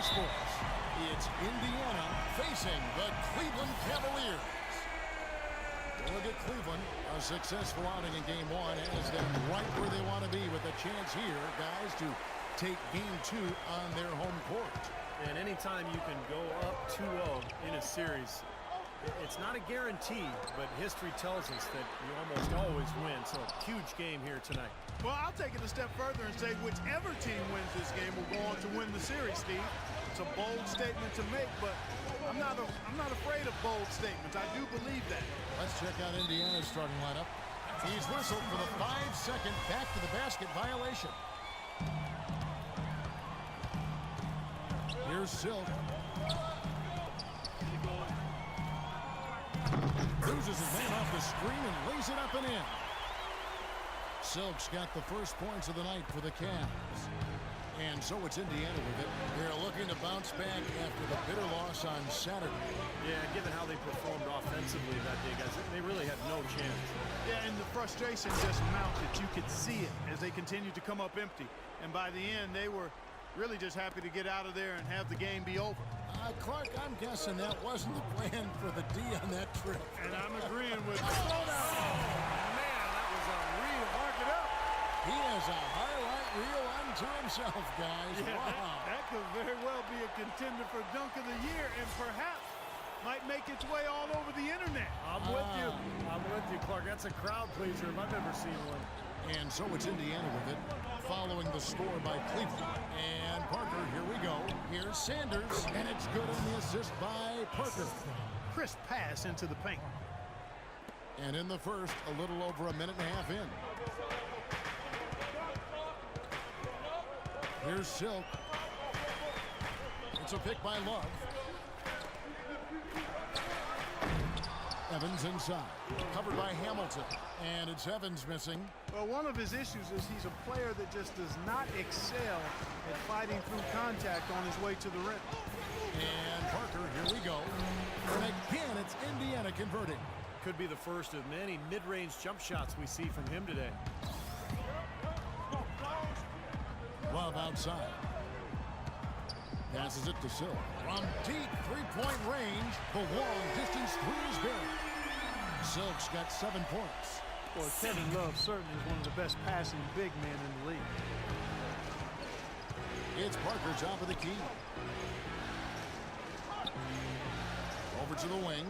sports. It's Indiana facing the Cleveland Cavaliers. Look at Cleveland. A successful outing in Game 1 has them right where they want to be with a chance here, guys, to take Game 2 on their home court. And anytime you can go up 2-0 in a series, it's not a guarantee, but history tells us that you almost always win. So a huge game here tonight. Well, I'll take it a step further and say whichever team wins this game will go on to win the series, Steve. It's a bold statement to make, but I'm not afraid of bold statements. I do believe that. Let's check out Indiana's starting lineup. He's whistled for the 5-second back-to-the-basket violation. Here's Silk. Cruises his man off the screen and lays it up and in. Silk's got the first points of the night for the Cavs. And so it's Indiana with it. They're looking to bounce back after the bitter loss on Saturday. Yeah, given how they performed offensively that day, guys, they really had no chance. Yeah, and the frustration just mounted. You could see it as they continued to come up empty. And by the end, they were really just happy to get out of there and have the game be over. Clark, I'm guessing that wasn't the plan for the D on that trip. And I'm agreeing with you. Slow down. Man, that was a real Mark it up. He has a highlight reel unto himself, guys. Yeah, wow. that could very well be a contender for Dunk of the Year and perhaps might make its way all over the internet. I'm with you. I'm with you, Clark. That's a crowd pleaser if I've ever seen one. And so it's Indiana with it, following the score by Cleveland. And Parker, here we go. Here's Sanders, and it's good on the assist by Parker. Crisp pass into the paint. And in the first, a little over a minute and a half in. Here's Silk. It's a pick by Love. Evans inside, covered by Hamilton, and it's Evans missing. Well, one of his issues is he's a player that just does not excel at fighting through contact on his way to the rim. And Parker, here we go. And again, it's Indiana converting. Could be the first of many mid-range jump shots we see from him today. Love outside. Passes it to Silk. From deep three-point range, the long-distance three is good. Silk's got 7 points. Well, Kevin Love certainly is one of the best passing big men in the league. It's Parker, top of the key. Over to the wing.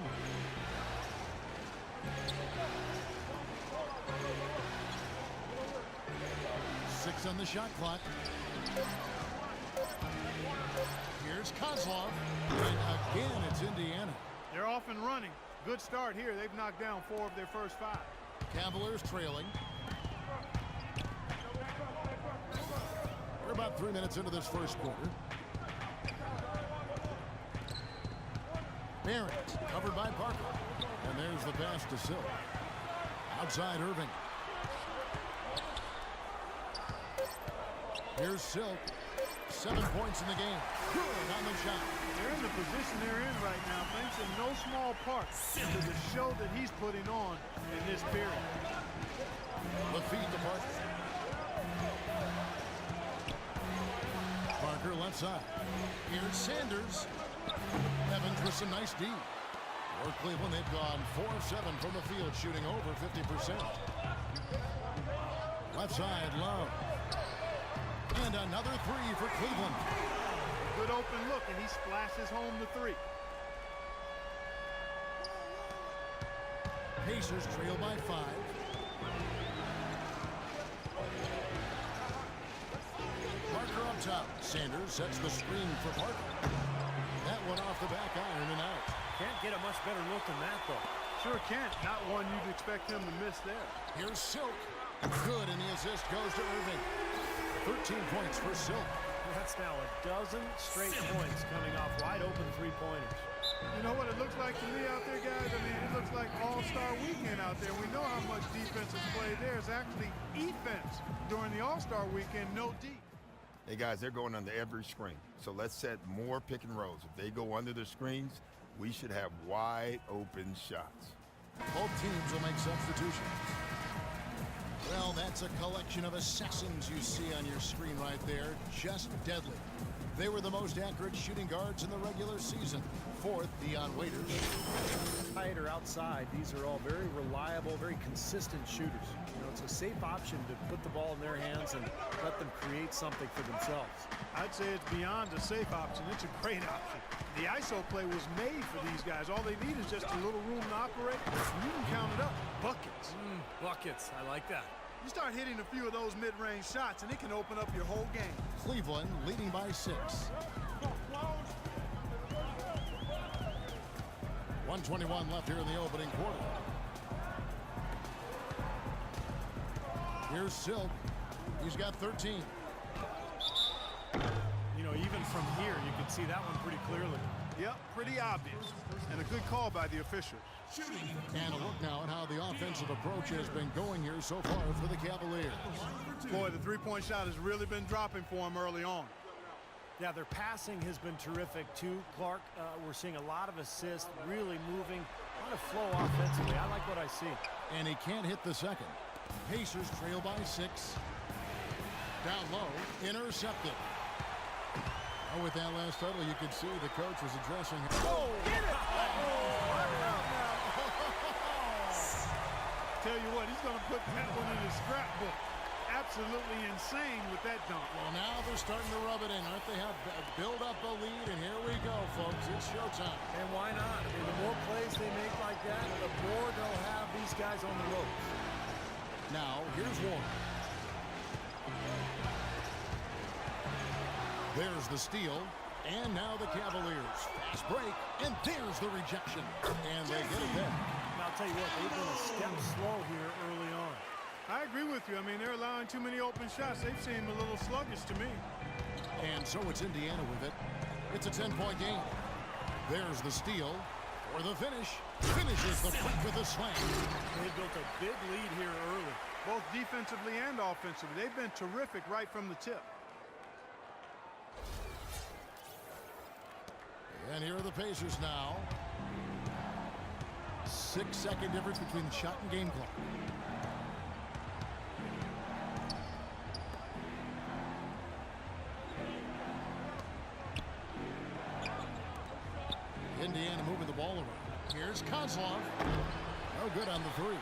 Six on the shot clock. Here's Kozlov. And again, it's Indiana. They're off and running. Good start here. They've knocked down 4 of their first 5. Cavaliers trailing. We're about 3 minutes into this first quarter. Barrett, covered by Parker. And there's the pass to Silk. Outside Irving. Here's Silk. 7 points in the game. Good on the shot. They're in the position they're in right now, thanks in no small part to the show that he's putting on in this period. The feed to Parker. Parker left side. Here's Sanders. Evans with some nice D. For Cleveland, they've gone 4 of 7 from the field, shooting over 50%. Left side, Love. And another 3 for Cleveland. Good open look, and he splashes home the 3. Pacers trail by 5. Parker up top. Sanders sets the screen for Parker. That one off the back iron and out. Can't get a much better look than that, though. Sure can't. Not one you'd expect him to miss there. Here's Silk. Good, and the assist goes to Irving. 13 points for Silk. That's now a dozen straight points coming off wide open three-pointers. You know what it looks like to me out there, guys? I mean, it looks like all-star weekend out there. We know how much defense is played there. It's actually defense during the all-star weekend, no D. Hey, guys, they're going under every screen. So let's set more pick and rolls. If they go under the screens, we should have wide open shots. Both teams will make substitutions. Well, that's a collection of assassins you see on your screen right there. Just deadly. They were the most accurate shooting guards in the regular season. Fourth, Dion Waiters. Inside or outside, these are all very reliable, very consistent shooters. You know, it's a safe option to put the ball in their hands and let them create something for themselves. I'd say it's beyond a safe option. It's a great option. The ISO play was made for these guys. All they need is just a little room to operate. You can count it up. Buckets. Buckets. I like that. You start hitting a few of those mid-range shots, and it can open up your whole game. Cleveland leading by 6. 1:21 left here in the opening quarter. Here's Silk. He's got 13. You know, even from here, you can see that one pretty clearly. Yep, pretty obvious. And a good call by the officials. And a look now at how the offensive approach has been going here so far for the Cavaliers. Boy, the three-point shot has really been dropping for them early on. Yeah, their passing has been terrific, too. Clark, we're seeing a lot of assists, really moving, a lot of flow offensively. I like what I see. And he can't hit the second. Pacers trail by 6. Down low, intercepted. Oh, with that last total, you could see the coach was addressing him. Oh, get it! Tell you what, he's going to put that one in his scrapbook. Absolutely insane with that dunk. Well, now they're starting to rub it in, aren't they? Have build up a lead, and here we go, folks. It's showtime. And why not? I mean, the more plays they make like that, the more they'll have these guys on the ropes. Now, here's Warren. There's the steal, and now the Cavaliers. Fast break, and there's the rejection. And they get it back. Now, I'll tell you what, they've been a step slow here early on. I agree with you. I mean, they're allowing too many open shots. They've seemed a little sluggish to me. And so it's Indiana with it. It's a 10-point game. There's the steal for the finish. Finishes the point with a slam. They built a big lead here early. Both defensively and offensively. They've been terrific right from the tip. And here are the Pacers now. 6-second difference between the shot and game clock. Indiana moving the ball around. Here's Kozlov. No good on the 3.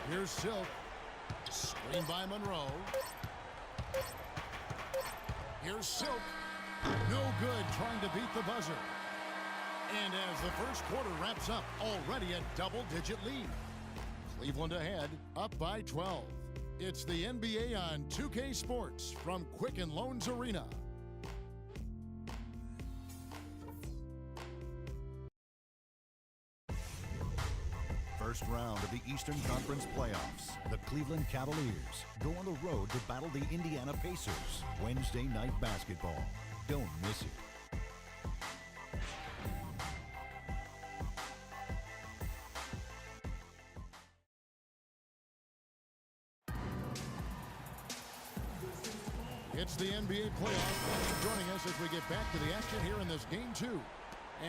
Here's Silk. Screen by Monroe. Here's Silk. No good, trying to beat the buzzer. And as the first quarter wraps up, already a double-digit lead. Cleveland ahead, up by 12. It's the NBA on 2K Sports from Quicken Loans Arena. First round of the Eastern Conference playoffs. The Cleveland Cavaliers go on the road to battle the Indiana Pacers. Wednesday night basketball. Don't miss it. It's the NBA playoffs. Thanks for joining us as we get back to the action here in this game 2.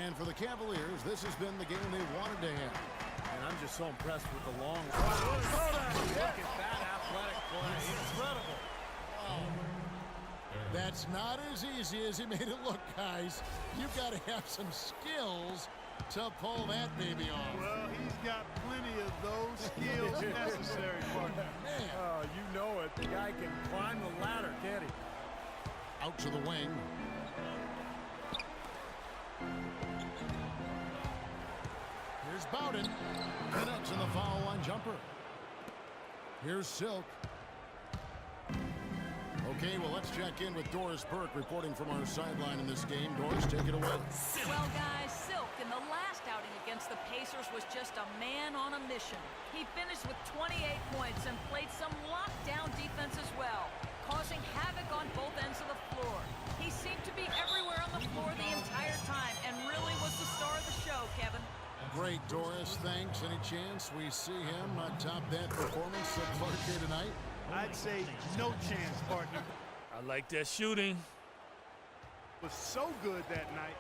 And for the Cavaliers, this has been the game they wanted to have. And I'm just so impressed with the long run. Look at that athletic play. Incredible. Wow. That's not as easy as he made it look, guys. You've got to have some skills to pull that baby off. Well, he's got plenty of those skills necessary, partner. Man. You know it. The guy can climb the ladder, can't he? Out to the wing. Here's Bowden. Connects in the foul line jumper. Here's Silk. Okay, well, let's check in with Doris Burke reporting from our sideline in this game. Doris, take it away. Well, guys, Silk in the last outing against the Pacers was just a man on a mission. He finished with 28 points and played some lockdown defense as well, causing havoc on both ends of the floor. He seemed to be everywhere on the floor the entire time and really was the star of the show, Kevin. Great, Doris. Thanks. Any chance we see him top that performance so far here tonight? I'd say no chance, partner. I like that shooting. Was so good that night.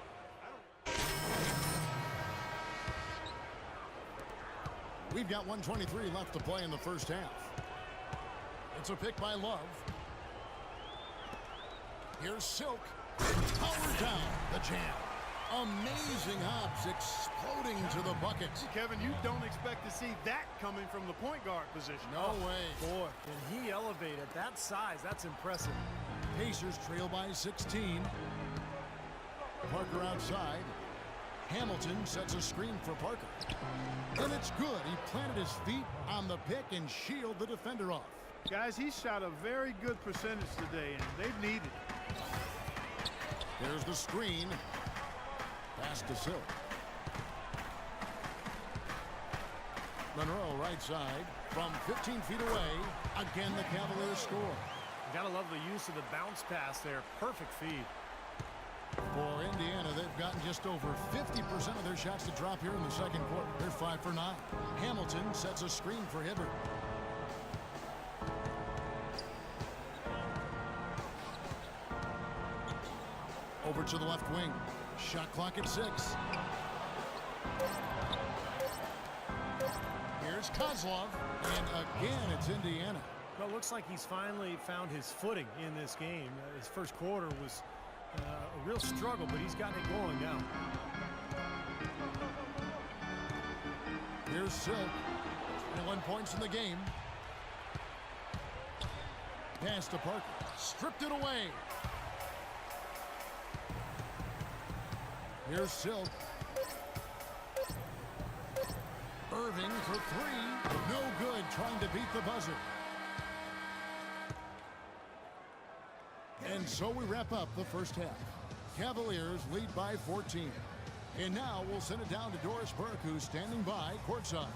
We've got 1:23 left to play in the first half. It's a pick by Love. Here's Silk. Power down the jam. Amazing hops exploding to the bucket. Kevin, you don't expect to see that coming from the point guard position. No way. Boy, can he elevate at that size? That's impressive. Pacers trail by 16. Parker outside. Hamilton sets a screen for Parker. And it's good. He planted his feet on the pick and shielded the defender off. Guys, he shot a very good percentage today, and they've needed it. There's the screen. Pass to Silk. Monroe right side from 15 feet away. Again, the Cavaliers score. Gotta love the use of the bounce pass there. Perfect feed. For Indiana, they've gotten just over 50% of their shots to drop here in the second quarter. They're 5 for 9. Hamilton sets a screen for Hibbert. Over to the left wing. Shot clock at 6. Here's Kozlov. And again, it's Indiana. Well, it looks like he's finally found his footing in this game. His first quarter was a real struggle, but he's gotten it going now. Here's Silk. 21 points in the game. Pass to Parker. Stripped it away. Here's Silk. Irving for 3. No good, trying to beat the buzzer. And so we wrap up the first half. Cavaliers lead by 14. And now we'll send it down to Doris Burke, who's standing by courtside.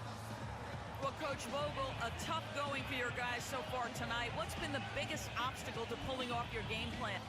Well, Coach Vogel, a tough going for your guys so far tonight. What's been the biggest obstacle to pulling off your game plan?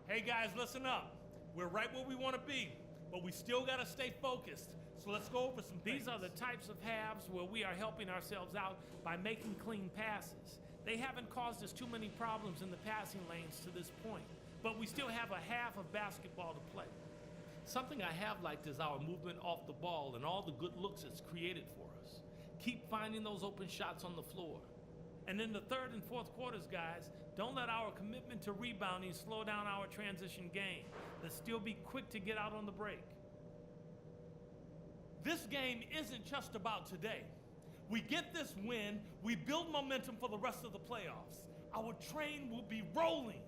Hey guys, listen up. We're right where we want to be, but we still got to stay focused. So let's go over some things. These are the types of halves where we are helping ourselves out by making clean passes. They haven't caused us too many problems in the passing lanes to this point, but we still have a half of basketball to play. Something I have liked is our movement off the ball and all the good looks it's created for us. Keep finding those open shots on the floor. And in the third and fourth quarters, guys, don't let our commitment to rebounding slow down our transition game. Let's still be quick to get out on the break. This game isn't just about today. We get this win, we build momentum for the rest of the playoffs. Our train will be rolling.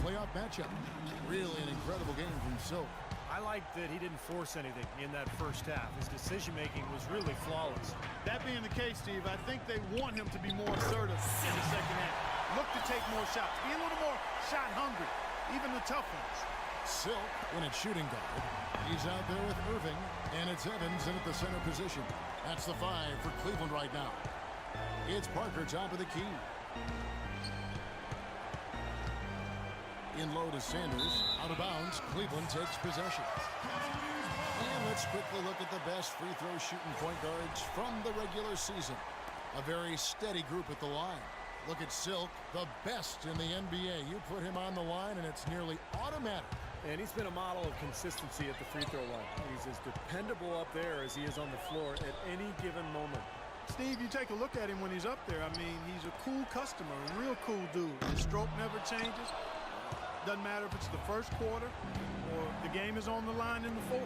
Playoff matchup. Really an incredible game from Silk. I like that he didn't force anything in that first half. His decision-making was really flawless. That being the case, Steve, I think they want him to be more assertive in the second half. Look to take more shots. Be a little more shot hungry, even the tough ones. Silk in at shooting guard. He's out there with Irving, and it's Evans in at the center position. That's the 5 for Cleveland right now. It's Parker top of the key. In low to Sanders. Out of bounds. Cleveland takes possession. And let's quickly look at the best free throw shooting point guards from the regular season. A very steady group at the line. Look at Silk, the best in the NBA. You put him on the line and it's nearly automatic. And he's been a model of consistency at the free throw line. He's as dependable up there as he is on the floor at any given moment. Steve, you take a look at him when he's up there. I mean, he's a cool customer, a real cool dude. His stroke never changes. Doesn't matter if it's the first quarter or the game is on the line in the fourth.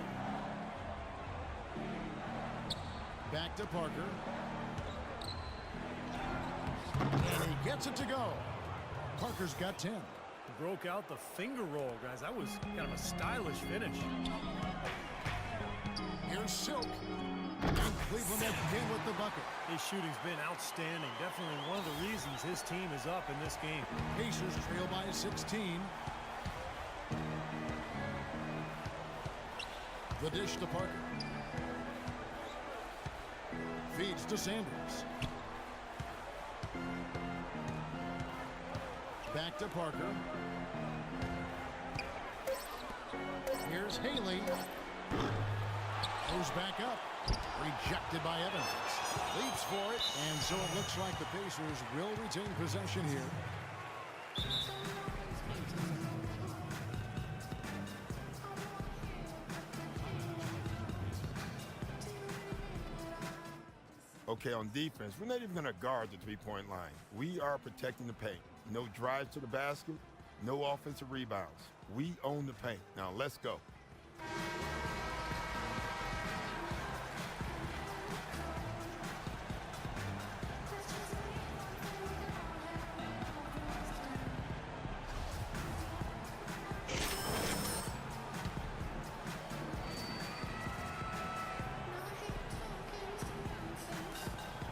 Back to Parker. And he gets it to go. Parker's got 10. Broke out the finger roll, guys. That was kind of a stylish finish. Here's Silk. And Cleveland again with the bucket. His shooting's been outstanding. Definitely one of the reasons his team is up in this game. Pacers trail by 16. The dish to Parker. Feeds to Sanders. Back to Parker. Here's Haley. Goes back up. Rejected by Evans. Leaps for it. And so it looks like the Pacers will retain possession here. Okay, on defense, we're not even going to guard the three-point line. We are protecting the paint. No drives to the basket, no offensive rebounds. We own the paint. Now, let's go.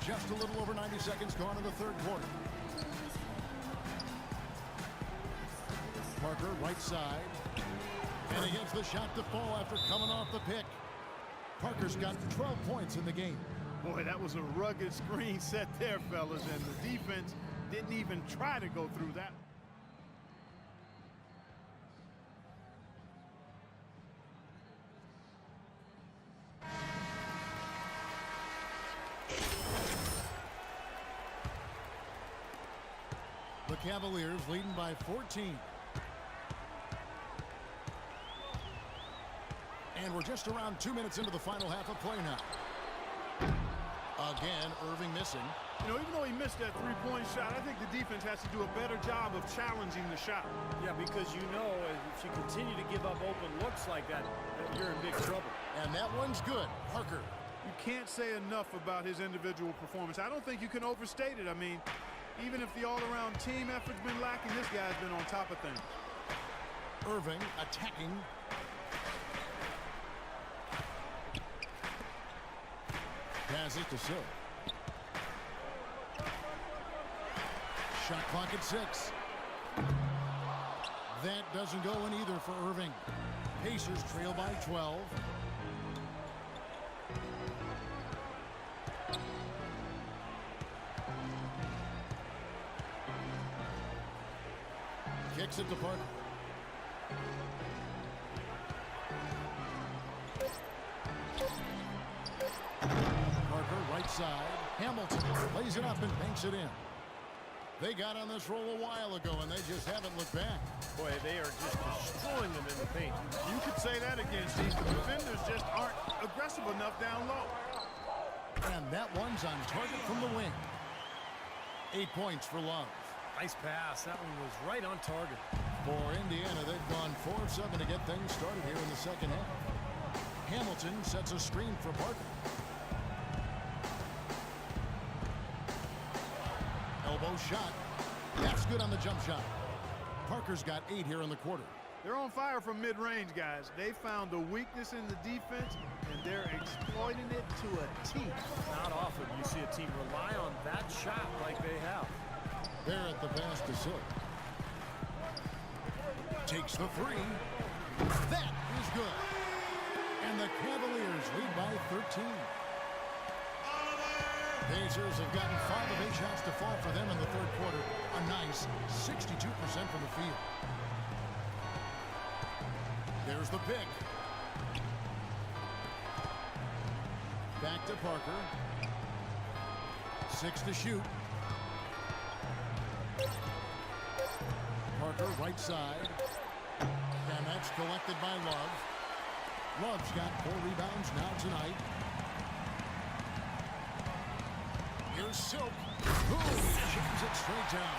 Just a little over 90 seconds gone in the third quarter. Parker, right side. And he gets the shot to fall after coming off the pick. Parker's got 12 points in the game. Boy, that was a rugged screen set there, fellas, and the defense didn't even try to go through that. The Cavaliers leading by 14. And we're just around 2 minutes into the final half of play now. Again, Irving missing. You know, even though he missed that three-point shot, I think the defense has to do a better job of challenging the shot. Yeah, because you know if you continue to give up open looks like that, you're in big trouble. And that one's good. Parker. You can't say enough about his individual performance. I don't think you can overstate it. I mean, even if the all-around team effort's been lacking, this guy's been on top of things. Irving attacking. Passes to Silk. Shot clock at 6. That doesn't go in either for Irving. Pacers trail by 12. Kicks it to Parker. Parker, right side. Hamilton plays it up and banks it in. They got on this roll a while ago, and they just haven't looked back. Boy, they are just destroying them in the paint. You could say that again, Steve. The defenders just aren't aggressive enough down low. And that one's on target from the wing. 8 points for Love. Nice pass. That one was right on target. For Indiana, they've gone 4 of 7 to get things started here in the second half. Hamilton sets a screen for Parker. Elbow shot. That's good on the jump shot. Parker's got 8 here in the quarter. They're on fire from mid-range, guys. They found a weakness in the defense, and they're exploiting it to a T. Not often you see a team rely on that shot like they have. They're at the pass to Silk. Takes the 3. That is good. And the Cavaliers lead by 13. Pacers have gotten 5 of 8 shots to fall for them in the third quarter. A nice 62% from the field. There's the pick. Back to Parker. 6 to shoot. Parker, right side. And that's collected by Love. Love's got 4 rebounds now tonight. Here's Silk. Boom! Jams it straight down.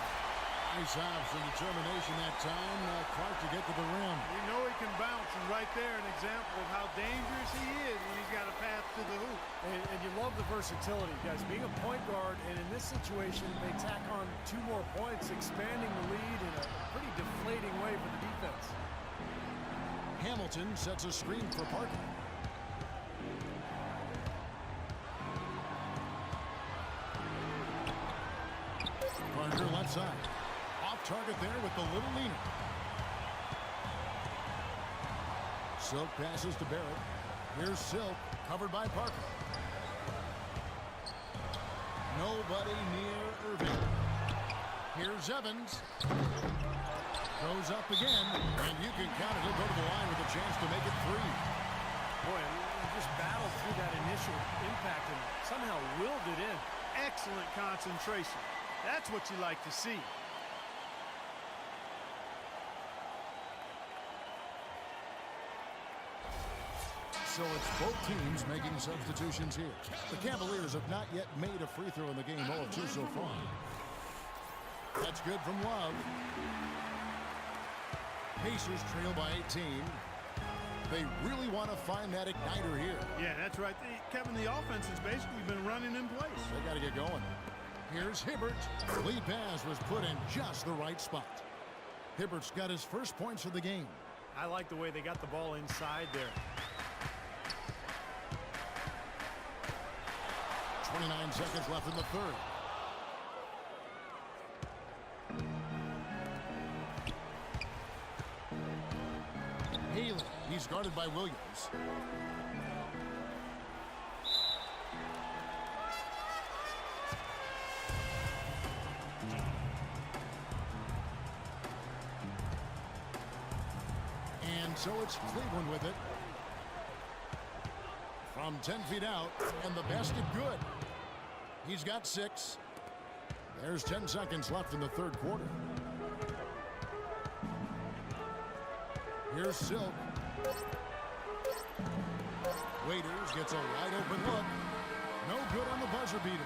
Nice house and determination that time. Clark to get to the rim. We know he can bounce, and right there an example of how dangerous he is when he's got a path to the hoop. And you love the versatility, guys. Being a point guard, and in this situation, they tack on 2 more points, expanding the lead in a pretty deflating way for the defense. Hamilton sets a screen for Parker. Parker left side. Off target there with the little leaner. Silk passes to Barrett. Here's Silk, covered by Parker. Nobody near Irving. Here's Evans. Goes up again, and you can count it. He'll go to the line with a chance to make it 3. Boy, he just battled through that initial impact and somehow willed it in. Excellent concentration. That's what you like to see. So it's both teams making substitutions here. The Cavaliers have not yet made a free throw in the game, 0 of 2 so far. That's good from Love. Pacers trail by 18. They really want to find that igniter here. Yeah, that's right. Kevin, the offense has basically been running in place. They got to get going. Here's Hibbert. The lead pass was put in just the right spot. Hibbert's got his first points of the game. I like the way they got the ball inside there. 29 seconds left in the third. Haley, he's guarded by Williams. And so it's Cleveland with it. From 10 feet out, and the basket good. He's got 6. There's 10 seconds left in the third quarter. Here's Silk. Waiters gets a wide open look. No good on the buzzer beater.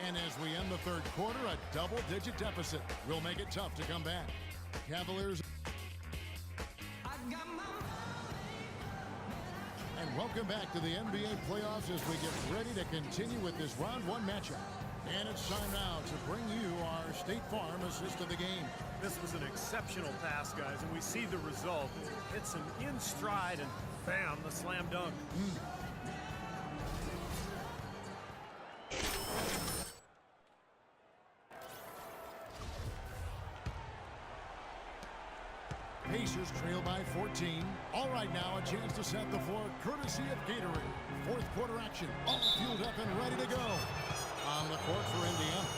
And as we end the third quarter, a double-digit deficit will make it tough to come back. Cavaliers. And welcome back to the NBA playoffs as we get ready to continue with this round 1 matchup. And it's time now to bring you our State Farm assist of the game. This was an exceptional pass, guys, and we see the result. It hits him in stride, and bam, the slam dunk. Pacers trail by 14. All right, now a chance to set the floor courtesy of Gatorade. Fourth quarter action, all fueled up and ready to go. On the court for Indiana.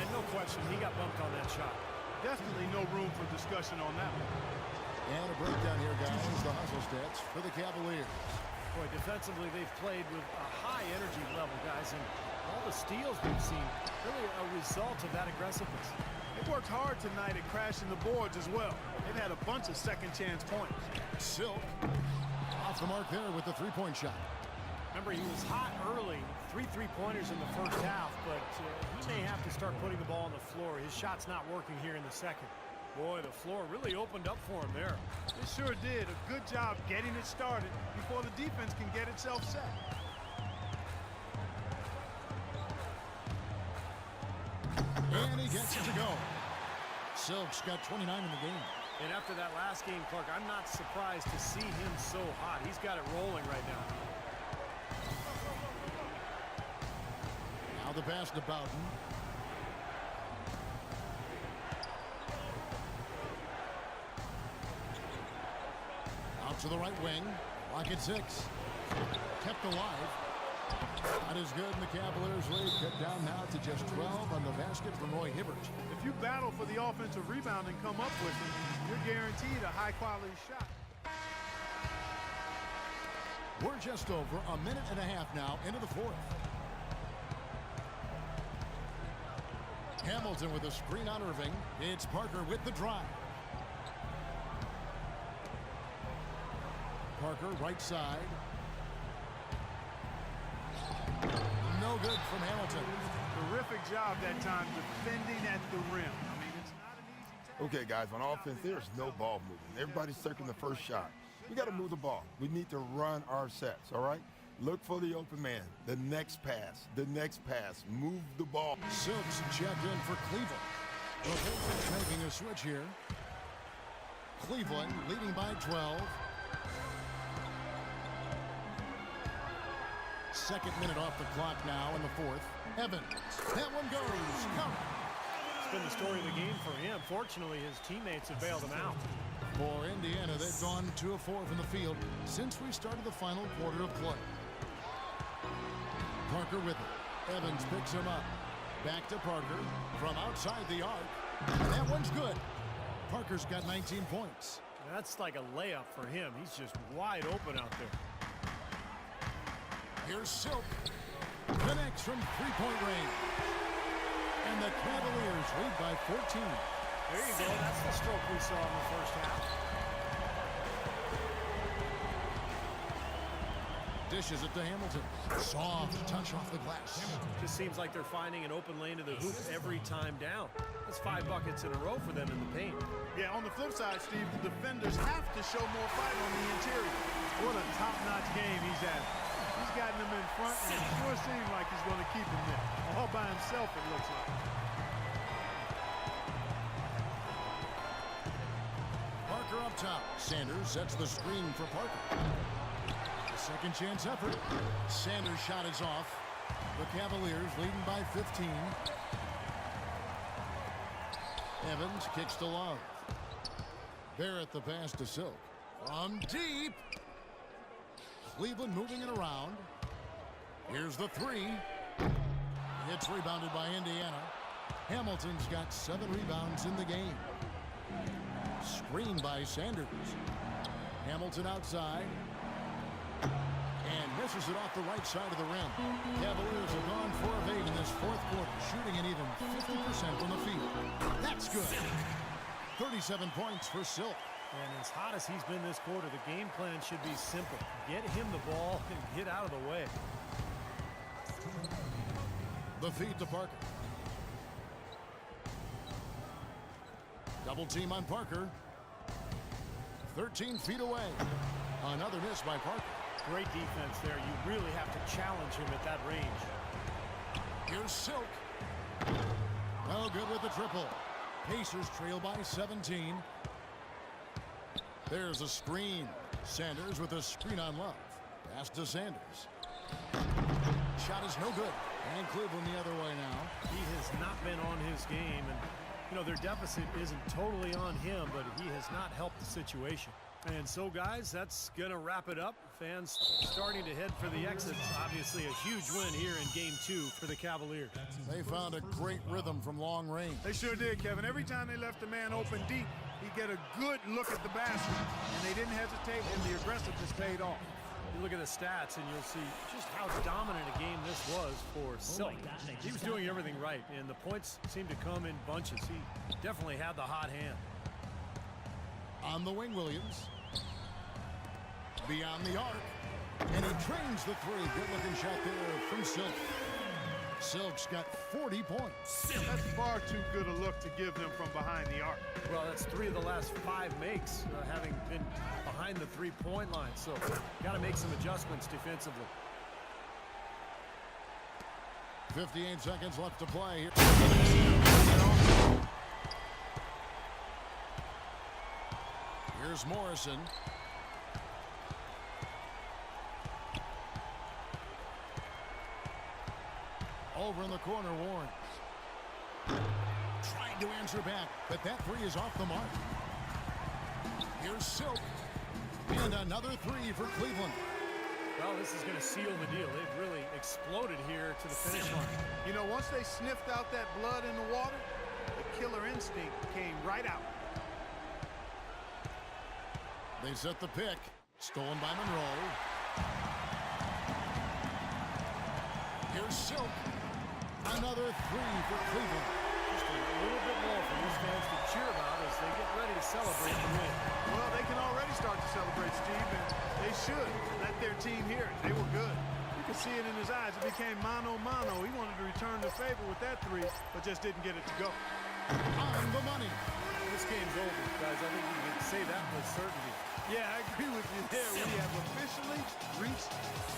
And no question, he got bumped on that shot. Definitely no room for discussion on that one. And a breakdown here, guys. The hustle stats for the Cavaliers. Boy, defensively, they've played with a high energy level, guys, and all the steals we've seen, really a result of that aggressiveness. They worked hard tonight at crashing the boards as well. They've had a bunch of second chance points. Silk off the mark there with the three-point shot. Remember, he was hot early, 3 3-pointers in the first half, but he may have to start putting the ball on the floor. His shot's not working here in the second. Boy, the floor really opened up for him there. It sure did. A good job getting it started before the defense can get itself set. And he gets it to go. Silk's got 29 in the game. And after that last game, Clark, I'm not surprised to see him so hot. He's got it rolling right now. Now the pass to Bowden. Out to the right wing. Lock at 6. Kept alive. Not as good, and the Cavaliers lead cut down now to just 12 on the basket from Roy Hibbert. If you battle for the offensive rebound and come up with it, you're guaranteed a high-quality shot. We're just over a minute and a half now into the fourth. Hamilton with a screen on Irving. It's Parker with the drive. Parker right side. No good from Hamilton. Terrific job that time defending at the rim. I mean, it's not an easy task. Okay, guys, on offense, there's no ball movement. Everybody's circling the first shot. We got to move the ball. We need to run our sets, all right? Look for the open man. The next pass. The next pass. Move the ball. Silks checked in for Cleveland. The Pacers making a switch here. Cleveland leading by 12. Second minute off the clock now in the fourth. Evans. That one goes. Count. It's been the story of the game for him. Fortunately, his teammates have bailed him out. For Indiana, they've gone 2 of 4 from the field since we started the final quarter of play. Parker with it. Evans picks him up. Back to Parker from outside the arc. That one's good. Parker's got 19 points. That's like a layup for him. He's just wide open out there. Here's Silk. Connects from three-point range. And the Cavaliers lead by 14. There you go. That's the stroke we saw in the first half. Dishes it to Hamilton. Soft touch off the glass. Just seems like they're finding an open lane to the hoop every time down. That's 5 buckets in a row for them in the paint. Yeah, on the flip side, Steve, the defenders have to show more fight on the interior. What a top-notch game he's had. He's gotten them in front, and it sure seems like he's going to keep them there. All by himself, it looks like. Parker up top. Sanders sets the screen for Parker. A second chance effort. Sanders' shot is off. The Cavaliers leading by 15. Evans kicks to Love. Barrett the pass to Silk. From deep. Cleveland moving it around. Here's the three. It's rebounded by Indiana. Hamilton's got 7 rebounds in the game. Screen by Sanders. Hamilton outside. And misses it off the right side of the rim. Cavaliers have gone 4 of 8 in this fourth quarter, shooting an even 50% from the field. That's good. 37 points for Silk. And as hot as he's been this quarter, the game plan should be simple. Get him the ball and get out of the way. The feed to Parker. Double team on Parker. 13 feet away. Another miss by Parker. Great defense there. You really have to challenge him at that range. Here's Silk. No good with the triple. Pacers trail by 17. There's a screen. Sanders with a screen on Love. Pass to Sanders. Shot is no good. And Cleveland the other way now. He has not been on his game. And, you know, their deficit isn't totally on him, but he has not helped the situation. And so, guys, that's going to wrap it up. Fans starting to head for the exits. Obviously, a huge win here in Game 2 for the Cavaliers. They found a great rhythm from long range. They sure did, Kevin. Every time they left the man open deep, he'd get a good look at the basket. And they didn't hesitate, and the aggressiveness paid off. You look at the stats, and you'll see just how dominant a game this was for Silk. He was doing everything right, and the points seemed to come in bunches. He definitely had the hot hand. On the wing, Williams. Beyond the arc. And he trains the three. Good-looking shot there from Silk. Silk's got 40 points. That's far too good a look to give them from behind the arc. Well, that's 3 of the last 5 makes, having been behind the three-point line. So, got to make some adjustments defensively. 58 seconds left to play here. Here's Morrison. Over in the corner, Warren. Trying to answer back, but that three is off the mark. Here's Silk. And another three for Cleveland. Well, this is going to seal the deal. They've really exploded here to the finish line. You know, once they sniffed out that blood in the water, the killer instinct came right out. They set the pick. Stolen by Monroe. Here's Silk. Another three for Cleveland. Just a little bit more for these fans to cheer about as they get ready to celebrate the win. Well, they can already start to celebrate, Steve, and they should let their team hear it. They were good. You could see it in his eyes. It became mano-mano. He wanted to return the favor with that three, but just didn't get it to go. On the money. This game's over, guys. I think you can say that with certainty. Yeah, I agree with you there. We have officially reached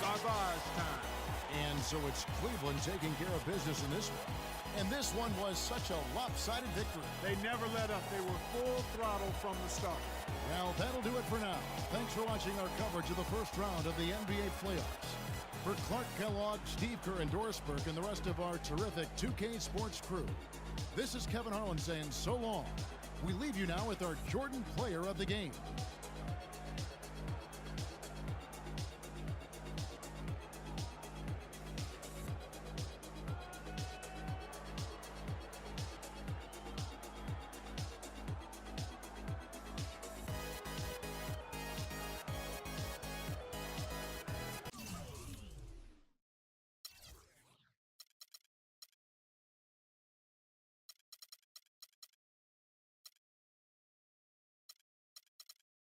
garbage time. And so it's Cleveland taking care of business in this one. And this one was such a lopsided victory. They never let up. They were full throttle from the start. Well, that'll do it for now. Thanks for watching our coverage of the first round of the NBA playoffs. For Clark Kellogg, Steve Kerr, and Doris Burke, and the rest of our terrific 2K Sports crew, this is Kevin Harlan saying so long. We leave you now with our Jordan Player of the Game.